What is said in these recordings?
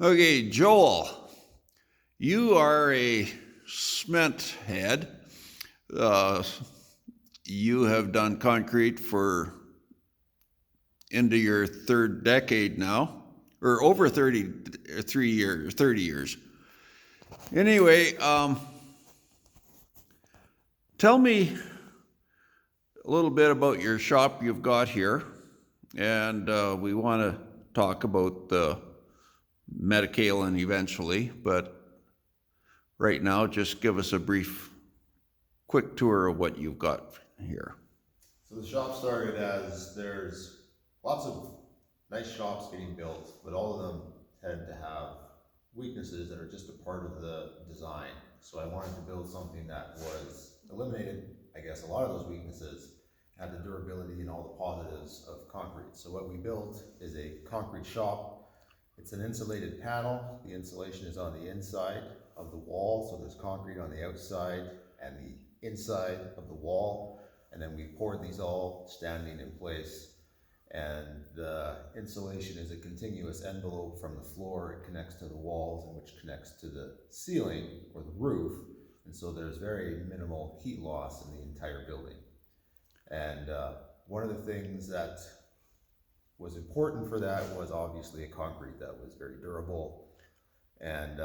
Okay, Joel, you are a cement head. Uh, you have done concrete for into your third decade now, or over 33 years, 30 years. Anyway, tell me a little bit about your shop you've got here, and we want to talk about the Metakaolin eventually, but right now, just give us a brief, quick tour of what you've got here. So the shop started as there's lots of nice shops getting built, but all of them tend to have weaknesses that are just a part of the design. So I wanted to build something that was eliminated, I guess, a lot of those weaknesses, had the durability and all the positives of concrete. So what we built is a concrete shop. It's an insulated panel. The insulation is on the inside of the wall, so there's concrete on the outside and the inside of the wall. And then we poured these all standing in place. And the insulation is a continuous envelope from the floor. It connects to the walls, and which connects to the ceiling or the roof. And so there's very minimal heat loss in the entire building. And one of the things that was important for that was obviously a concrete that was very durable and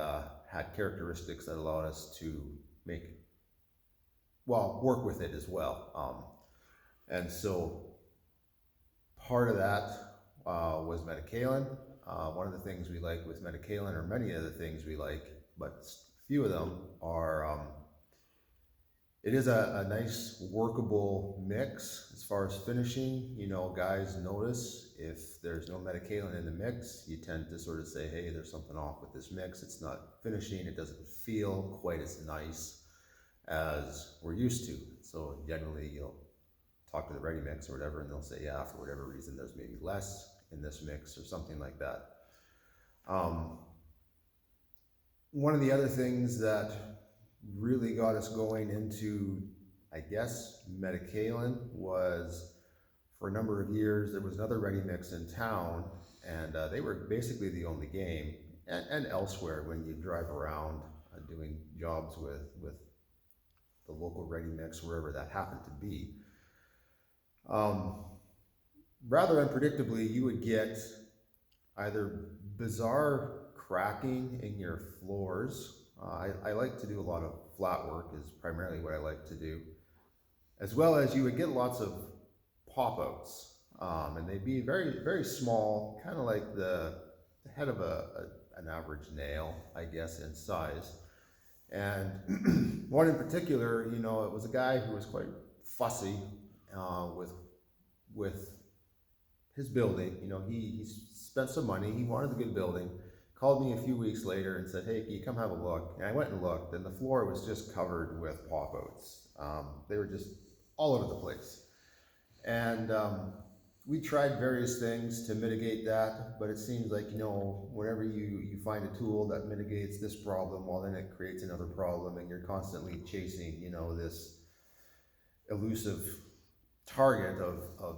had characteristics that allowed us to work with it as well. And so part of that was Metakaolin. One of the things we like with Metakaolin, or many of the things we like, but few of them are, it is a nice workable mix as far as finishing. You know, guys notice if there's no Metakaolin in the mix, you tend to sort of say, hey, there's something off with this mix. It's not finishing, it doesn't feel quite as nice as we're used to. So generally you'll talk to the ready mix or whatever, and they'll say, yeah, for whatever reason, there's maybe less in this mix or something like that. One of the other things that really got us going into, I guess, Metakaolin was, for a number of years, there was another ready mix in town, and they were basically the only game, and elsewhere when you drive around doing jobs with the local ready mix, wherever that happened to be. Rather unpredictably, you would get either bizarre cracking in your floors. I like to do a lot of flat work, is primarily what I like to do, as well as you would get lots of pop-outs, and they'd be very, very small, kind of like the head of an average nail, I guess, in size. And one in particular, you know, it was a guy who was quite fussy with his building. You know, he spent some money, he wanted a good building, called me a few weeks later and said, hey, can you come have a look? And I went and looked, and the floor was just covered with pop-outs. They were just all over the place. And we tried various things to mitigate that, but it seems like, you know, whenever you find a tool that mitigates this problem, well, then it creates another problem, and you're constantly chasing, you know, this elusive target of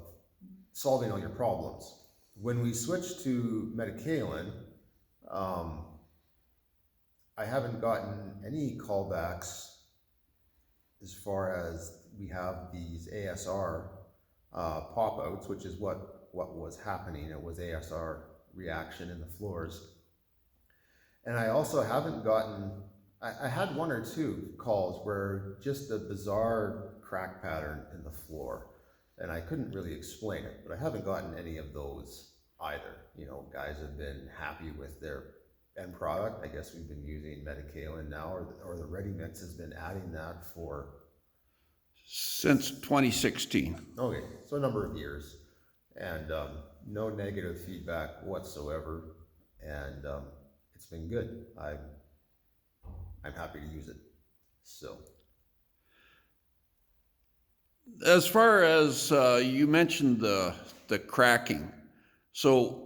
solving all your problems. When we switched to Metakaolin, I haven't gotten any callbacks as far as we have these ASR pop-outs, which is what was happening. It was ASR reaction in the floors. And I also haven't gotten, I had one or two calls where just a bizarre crack pattern in the floor, and I couldn't really explain it, but I haven't gotten any of those either. You know, guys have been happy with their end product. I guess we've been using Metakaolin now, or the ready mix has been adding that for Since 2016. okay, so a number of years, and no negative feedback whatsoever, and it's been good. I'm happy to use it. So As far as you mentioned the cracking, so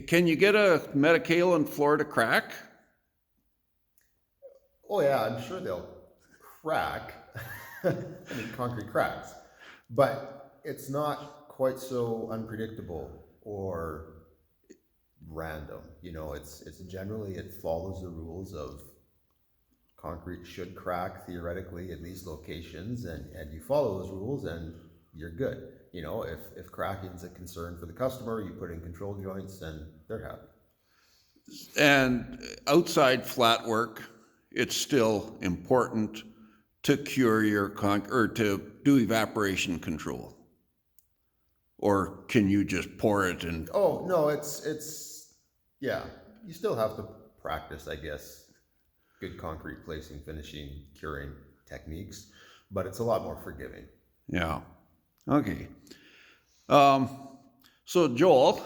can you get a Metakaolin floor to crack? oh yeah, I'm sure they'll crack. I mean, concrete cracks, but it's not quite so unpredictable or random. You know, it's generally, it follows the rules of concrete should crack theoretically at these locations, and you follow those rules and you're good. You know, if cracking's a concern for the customer, you put in control joints and they're happy. And outside flat work, it's still important to cure your or to do evaporation control. Or can you just pour it and? Oh, no, it's, yeah, you still have to practice, I guess, good concrete placing, finishing, curing techniques, but it's a lot more forgiving. Yeah. Okay. So Joel,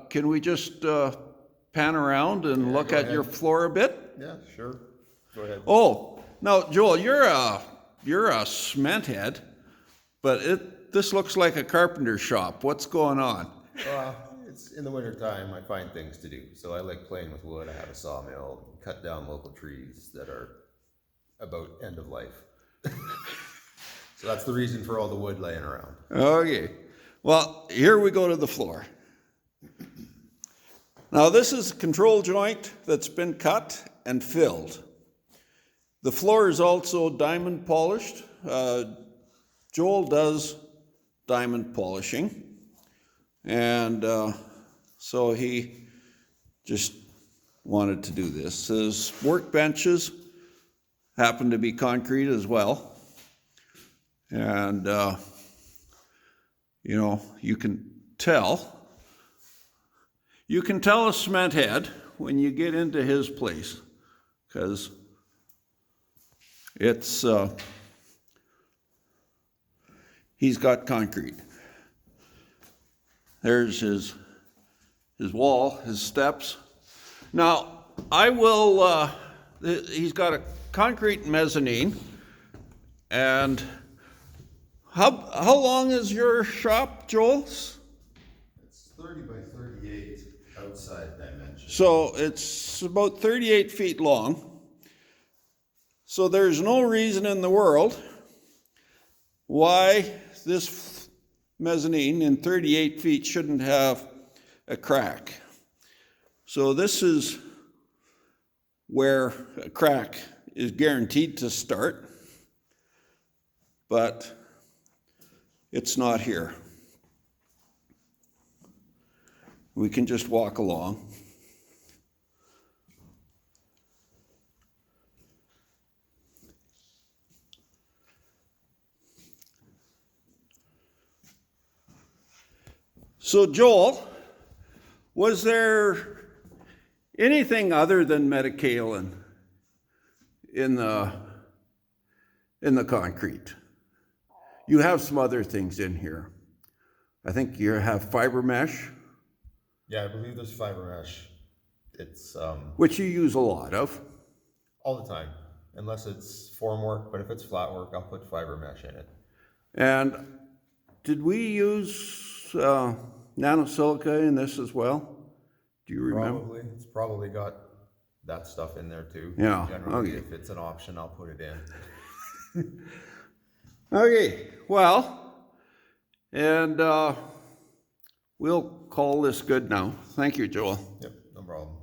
can we just pan around and look at your floor a bit? Yeah, sure. Go ahead. Oh, now Joel, you're a cement head, but this looks like a carpenter shop. What's going on? It's in the wintertime, I find things to do. So I like playing with wood. I have a sawmill, cut down local trees that are about end of life. So that's the reason for all the wood laying around. Okay. Well, here we go to the floor. Now this is a control joint that's been cut and filled. The floor is also diamond polished. Joel does diamond polishing. And so he just wanted to do this. His workbenches happen to be concrete as well. And, you know, you can tell a cement head when you get into his place, because it's, he's got concrete. There's his wall, his steps. Now, he's got a concrete mezzanine, and how long is your shop, Joel? It's 30 by 38 outside dimension. So it's about 38 feet long. So there's no reason in the world why this mezzanine in 38 feet shouldn't have a crack. So this is where a crack is guaranteed to start, but it's not here. We can just walk along. So Joel, was there anything other than Metakaolin in the concrete? You have some other things in here. I think you have fiber mesh. Yeah, I believe there's fiber mesh. It's which you use a lot of. all the time, unless it's form work, but if it's flat work, I'll put fiber mesh in it. And did we use nanosilica in this as well? Do you remember? Probably. It's probably got that stuff in there too. Yeah, Generally, okay. if it's an option, I'll put it in. Okay, well, and we'll call this good now. Thank you, Joel. Yep, no problem.